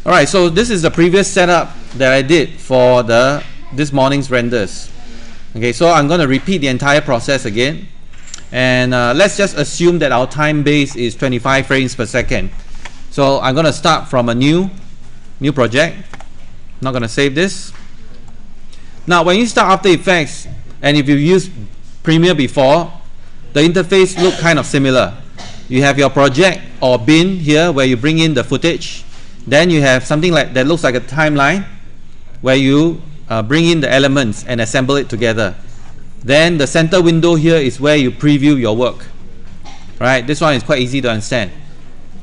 Alright, so this is the previous setup that I did for this morning's renders. Okay, so I'm going to repeat the entire process again, and let's just assume that our time base is 25 frames per second. So I'm going to start from a new project. Not going to save this. Now when you start After Effects, and if you used Premiere before, the interface look kind of similar. You have your project or bin here where you bring in the footage. Then you have something like that looks like a timeline where you bring in the elements and assemble it together. Then the center window here is where you preview your work. Right? This one is quite easy to understand.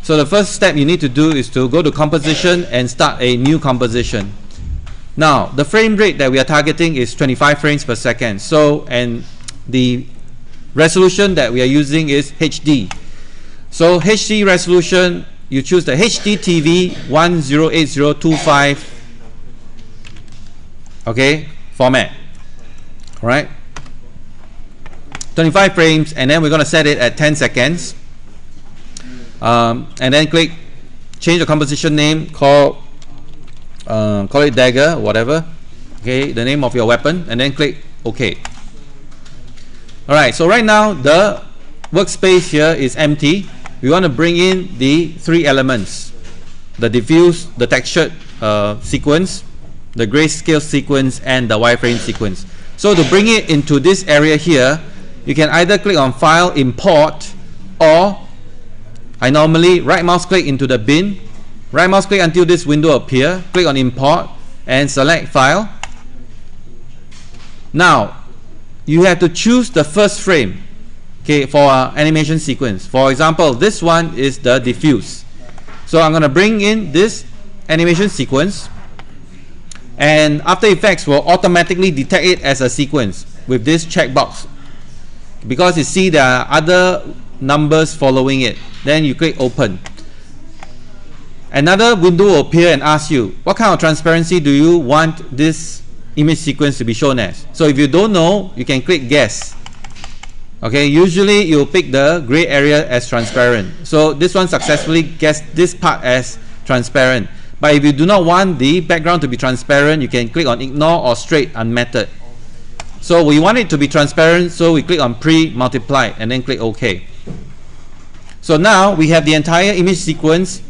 So the first step you need to do is to go to composition and start a new composition. Now the frame rate that we are targeting is 25 frames per second. So, and the resolution that we are using is HD. So HD resolution, you choose the HDTV 108025 format. Alright, 25 frames, and then we're going to set it at 10 seconds, and then click change the composition name, call it dagger, whatever, the name of your weapon, and then click OK. Alright, so right now the workspace here is empty. We want to bring in the three elements: the diffuse, the textured sequence, the grayscale sequence, and the wireframe sequence. So to bring it into this area here, you can either click on File, Import, or I normally right mouse click into the bin, right mouse click until this window appears, click on Import and select File. Now you have to choose the first frame for our animation sequence. For example, this one is the diffuse. So I'm going to bring in this animation sequence, and After Effects will automatically detect it as a sequence with this checkbox, because you see there are other numbers following it. Then you click Open. Another window will appear and ask you, what kind of transparency do you want this image sequence to be shown as? So if you don't know, you can click Guess. Usually you'll pick the gray area as transparent. So this one successfully guessed this part as transparent. But if you do not want the background to be transparent, you can click on Ignore or Straight Unmatted. So we want it to be transparent, so we click on Pre-Multiply and then click OK. So now we have the entire image sequence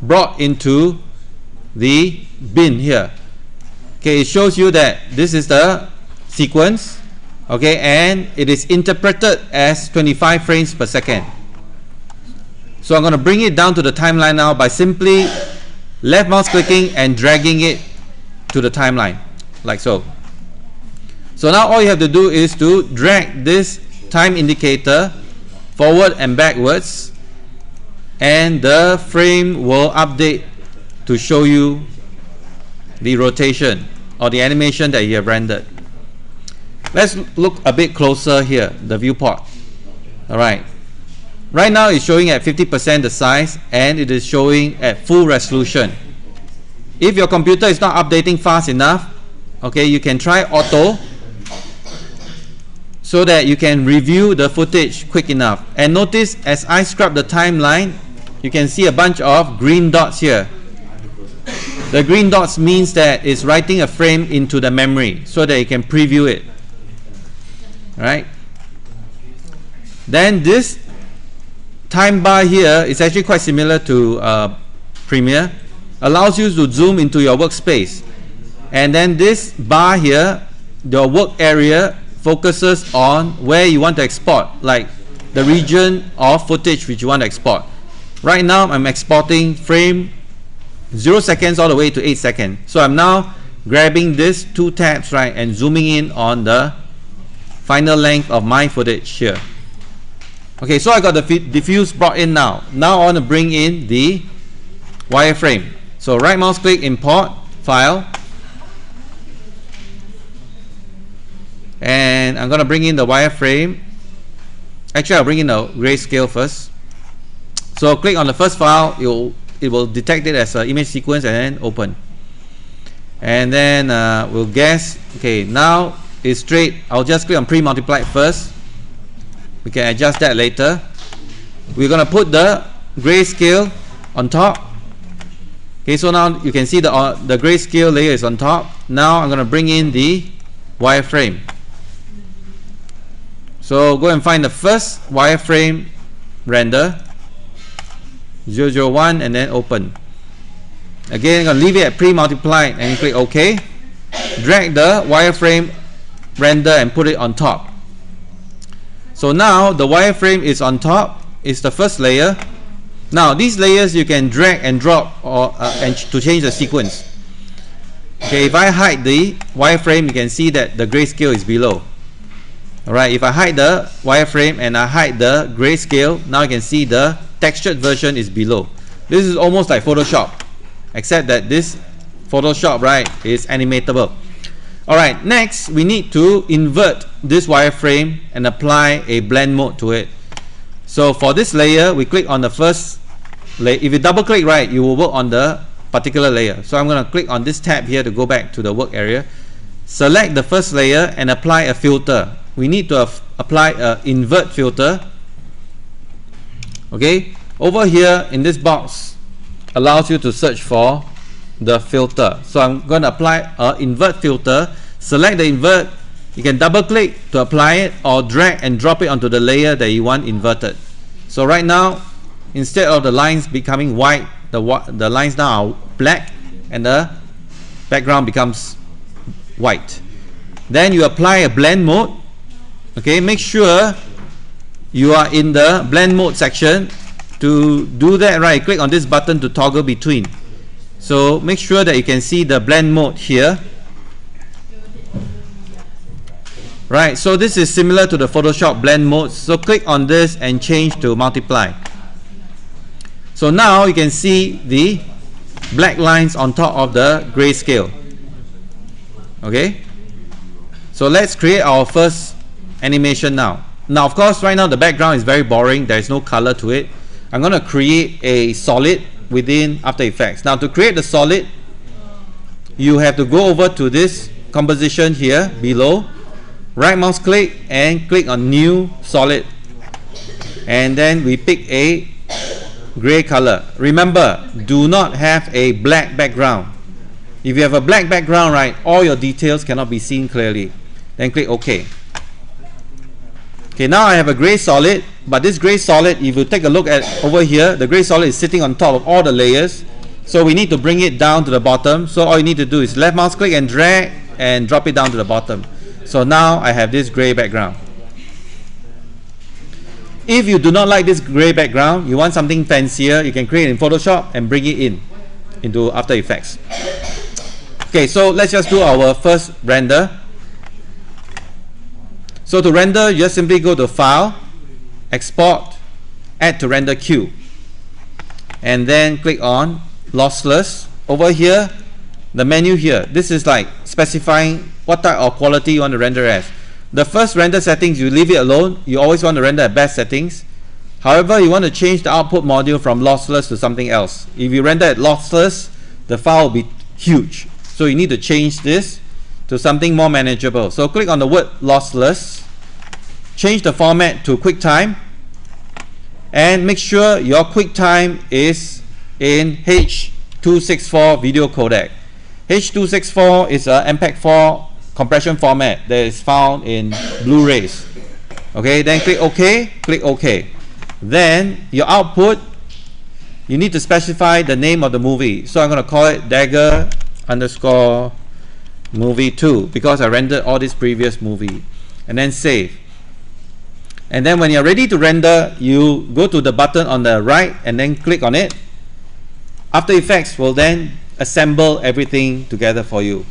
brought into the bin here. It shows you that this is the sequence, and it is interpreted as 25 frames per second. So I'm going to bring it down to the timeline now by simply left mouse clicking and dragging it to the timeline, like so. So now all you have to do is to drag this time indicator forward and backwards, and the frame will update to show you the rotation or the animation that you have rendered. Let's look a bit closer here, the viewport. Alright, right now it's showing at 50% the size, and it is showing at full resolution. If your computer is not updating fast enough, you can try auto, so that you can review the footage quick enough. And notice as I scrub the timeline, you can see a bunch of green dots here. The green dots means that it's writing a frame into the memory so that you can preview it. Right? Then this time bar here is actually quite similar to Premiere. Allows you to zoom into your workspace, and then this bar here, your work area, focuses on where you want to export, like the region of footage which you want to export. Right now I'm exporting frame 0 seconds all the way to 8 seconds. So I'm now grabbing these two tabs, and zooming in on the final length of my footage here. So I got the diffuse brought in now. Now I want to bring in the wireframe. So right mouse click, Import, File, and I'm going to bring in the wireframe. Actually, I'll bring in the grayscale first. So click on the first file, it will detect it as an image sequence, and then open. And then we'll guess. Now it's straight. I'll just click on Pre-Multiply first. We can adjust that later. We're going to put the grayscale on top. Okay, so now you can see the grayscale layer is on top. Now I'm going to bring in the wireframe. So go and find the first wireframe render, 001, and then open. Again, I'm going to leave it at pre-multiplied and click OK. Drag the wireframe render and put it on top. So now the wireframe is on top. It's the first layer. Now these layers you can drag and drop or and to change the sequence. Okay, if I hide the wireframe, you can see that the grayscale is below. Alright, if I hide the wireframe and I hide the grayscale, now you can see the textured version is below. This is almost like Photoshop, except that this Photoshop, right, is animatable. Alright, next we need to invert this wireframe and apply a blend mode to it. So for this layer, we click on the first layer. If you double click, right, you will work on the particular layer. So I'm going to click on this tab here to go back to the work area. Select the first layer and apply a filter. We need to apply an invert filter. Okay, over here in this box allows you to search for the filter. So I'm going to apply an invert filter. Select the invert. You can double click to apply it or drag and drop it onto the layer that you want inverted. So right now, instead of the lines becoming white, the lines now are black and the background becomes white. Then you apply a blend mode. Okay, make sure you are in the blend mode section. To do that, right, click on this button to toggle between. So make sure that you can see the blend mode here. Right, so this is similar to the Photoshop blend mode. So click on this and change to multiply. So now you can see the black lines on top of the grayscale. Okay, so let's create our first animation now. Now of course right now the background is very boring, there is no color to it. I'm going to create a solid within After Effects. Now to create the solid, you have to go over to this composition here below, right mouse click and click on new solid, and then we pick a gray color. Remember, do not have a black background. If you have a black background, right, all your details cannot be seen clearly. Then click OK. Okay, now I have a gray solid, but this gray solid, if you take a look at over here, the gray solid is sitting on top of all the layers. So we need to bring it down to the bottom. So all you need to do is left mouse click and drag and drop it down to the bottom. So now I have this gray background. If you do not like this gray background, you want something fancier, you can create it in Photoshop and bring it into After Effects. Okay, so let's just do our first render. So to render, you just simply go to File, Export, Add to Render Queue, and then click on Lossless. Over here, the menu here, this is like specifying what type of quality you want to render as. The first render settings, you leave it alone. You always want to render at best settings. However, you want to change the output module from lossless to something else. If you render at lossless, the file will be huge. So you need to change this to something more manageable. So click on the word lossless, change the format to QuickTime, and make sure your QuickTime is in H.264 video codec. H.264 is a MPEG-4 compression format that is found in Blu-rays. Okay, then click OK, click OK. Then your output, you need to specify the name of the movie. So I'm going to call it Dagger _ movie 2 because I rendered all this previous movie, and then save. And then when you're ready to render, you go to the button on the right and then click on it. After Effects will then assemble everything together for you.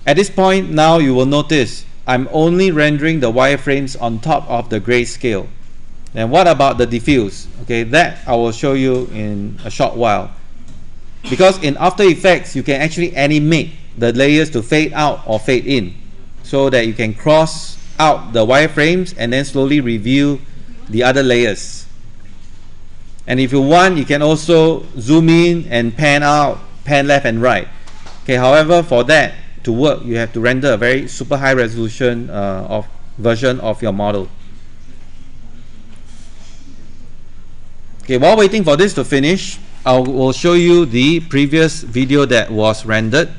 At this point now you will notice I'm only rendering the wireframes on top of the grayscale. Then what about the diffuse? Okay, that I will show you in a short while. Because in After Effects you can actually animate the layers to fade out or fade in, so that you can cross out the wireframes and then slowly reveal the other layers. And if you want, you can also zoom in and pan out, pan left and right. Okay, however, for that to work, you have to render a very super high resolution version of your model. Okay, while waiting for this to finish, I will show you the previous video that was rendered.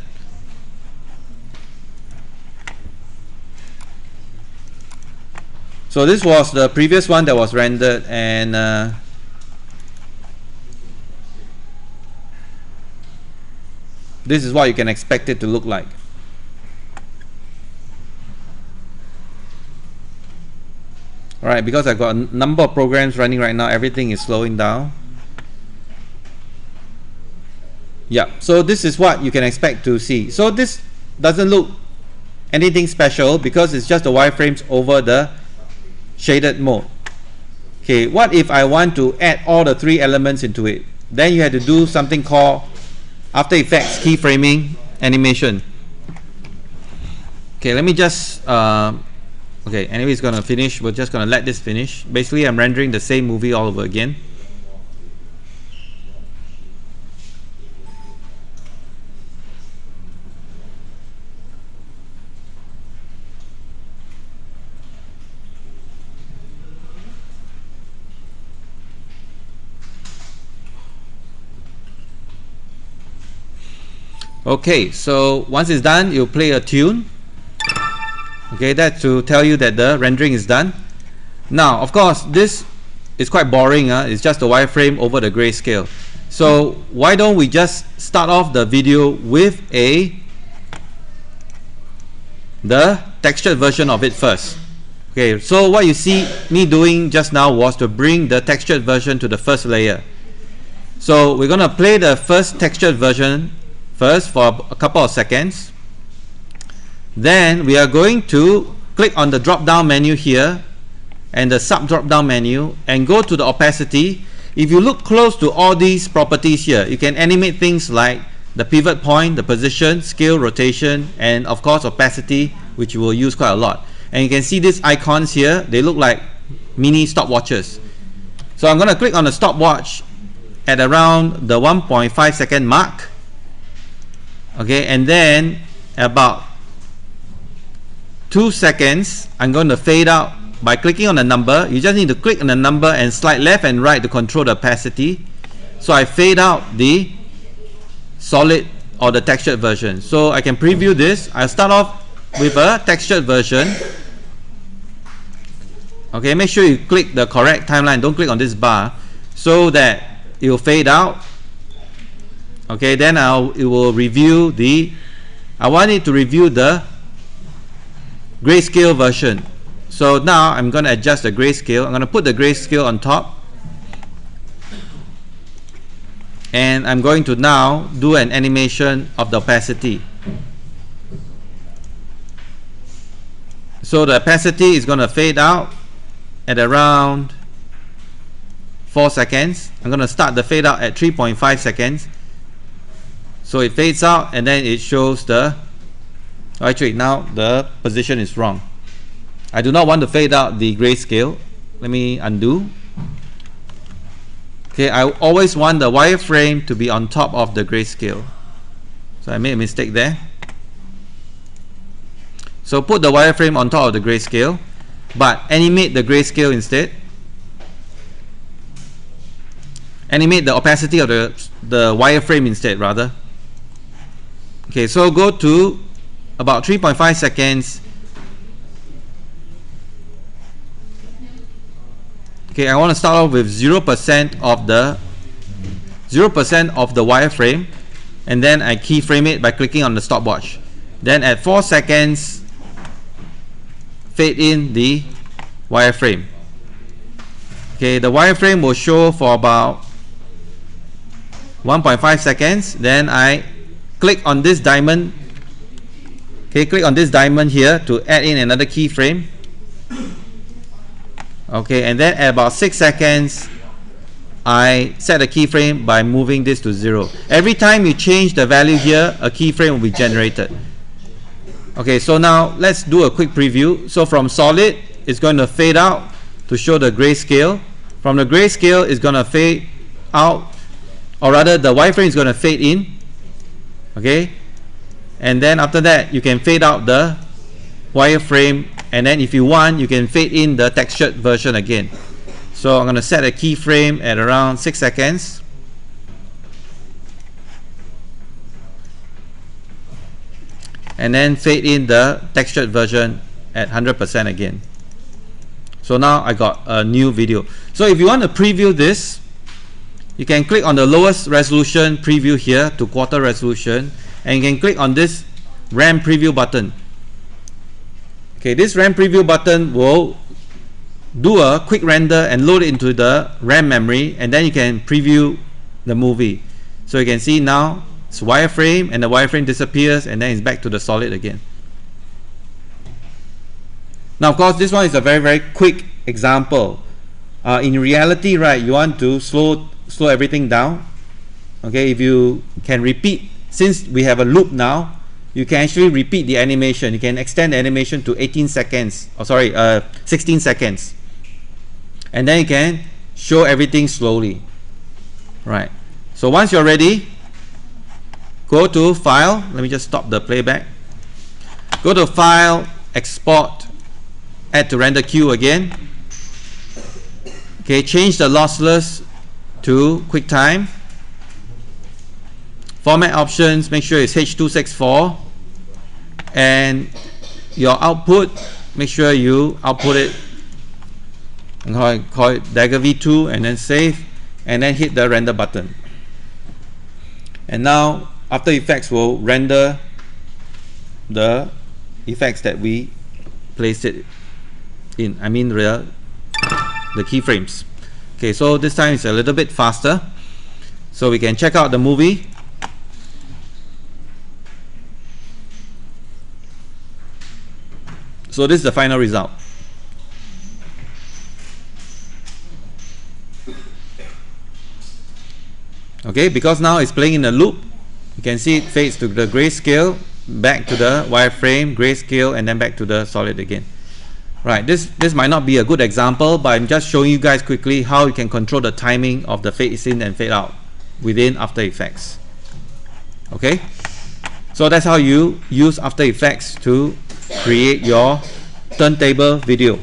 So this was the previous one that was rendered, and this is what you can expect it to look like. Alright, because I've got a number of programs running right now, everything is slowing down. Yeah, so this is what you can expect to see. So this doesn't look anything special because it's just the wireframes over the shaded mode. Okay, what if I want to add all the 3 elements into it? Then you have to do something called After Effects keyframing animation. Okay, let me just okay, anyway, it's gonna finish. We're just gonna let this finish. Basically, I'm rendering the same movie all over again. Okay, so once it's done, you play a tune. Okay, that's to tell you that the rendering is done. Now, of course, this is quite boring. It's just a wireframe over the grayscale. So why don't we just start off the video with the textured version of it first. Okay, so what you see me doing just now was to bring the textured version to the first layer. So we're gonna play the first textured version first for a couple of seconds. Then we are going to click on the drop down menu here and the sub drop down menu and go to the opacity. If you look close to all these properties here, you can animate things like the pivot point, the position, scale, rotation, and of course opacity, which you will use quite a lot. And you can see these icons here, they look like mini stopwatches. So I'm going to click on the stopwatch at around the 1.5 second mark. Okay, and then about 2 seconds, I'm going to fade out by clicking on the number. You just need to click on the number and slide left and right to control the opacity. So I fade out the solid or the textured version. So I can preview this. I'll start off with a textured version. Okay, make sure you click the correct timeline. Don't click on this bar so that it will fade out. Okay, then it will review I want it to review the grayscale version. So now I'm going to adjust the grayscale. I'm going to put the grayscale on top. And I'm going to now do an animation of the opacity. So the opacity is going to fade out at around 4 seconds. I'm going to start the fade out at 3.5 seconds. So it fades out and then it shows actually now the position is wrong. I do not want to fade out the grayscale. Let me undo. Okay, I always want the wireframe to be on top of the grayscale. So I made a mistake there. So put the wireframe on top of the grayscale, but animate the grayscale instead. Animate the opacity of the wireframe instead, rather. Okay, so go to about 3.5 seconds. Okay, I want to start off with 0% of the wireframe, and then I keyframe it by clicking on the stopwatch. Then at 4 seconds, fade in the wireframe. Okay, the wireframe will show for about 1.5 seconds. Then I click on this diamond. Okay, click on this diamond here to add in another keyframe. Okay, and then at about 6 seconds, I set a keyframe by moving this to 0. Every time you change the value here, a keyframe will be generated. Okay, so now let's do a quick preview. So from solid, it's going to fade out to show the grayscale. From the grayscale, it's going to fade out, or rather the wireframe is going to fade in. Okay, and then after that you can fade out the wireframe, and then if you want you can fade in the textured version again. So I'm going to set a keyframe at around 6 seconds. and then fade in the textured version at 100% again. So now I got a new video. So if you want to preview this, you can click on the lowest resolution preview here to quarter resolution, and you can click on this RAM preview button. Okay, this RAM preview button will do a quick render and load it into the RAM memory, and then you can preview the movie. So you can see now it's wireframe, and the wireframe disappears, and then it's back to the solid again. Now of course this one is a very quick example. In reality, right, you want to slow everything down. Okay, if you can repeat, since we have a loop now, you can actually repeat the animation. You can extend the animation to 18 seconds, or sorry, 16 seconds, and then you can show everything slowly. Right, so once you're ready, go to File. Let me just stop the playback. Go to File, Export, Add to Render Queue again. Okay, change the lossless to QuickTime. Format options, make sure it's H264, and your output, make sure you output it and call it Dagger V2, and then save, and then hit the render button. And now After Effects will render the effects that we placed it in, I mean the keyframes. Okay, so this time it's a little bit faster, so we can check out the movie. So this is the final result. Okay, because now it's playing in a loop, you can see it fades to the grayscale, back to the wireframe, grayscale, and then back to the solid again. Right, this might not be a good example, but I'm just showing you guys quickly how you can control the timing of the fade in and fade out within After Effects. Okay, so that's how you use After Effects to create your turntable video.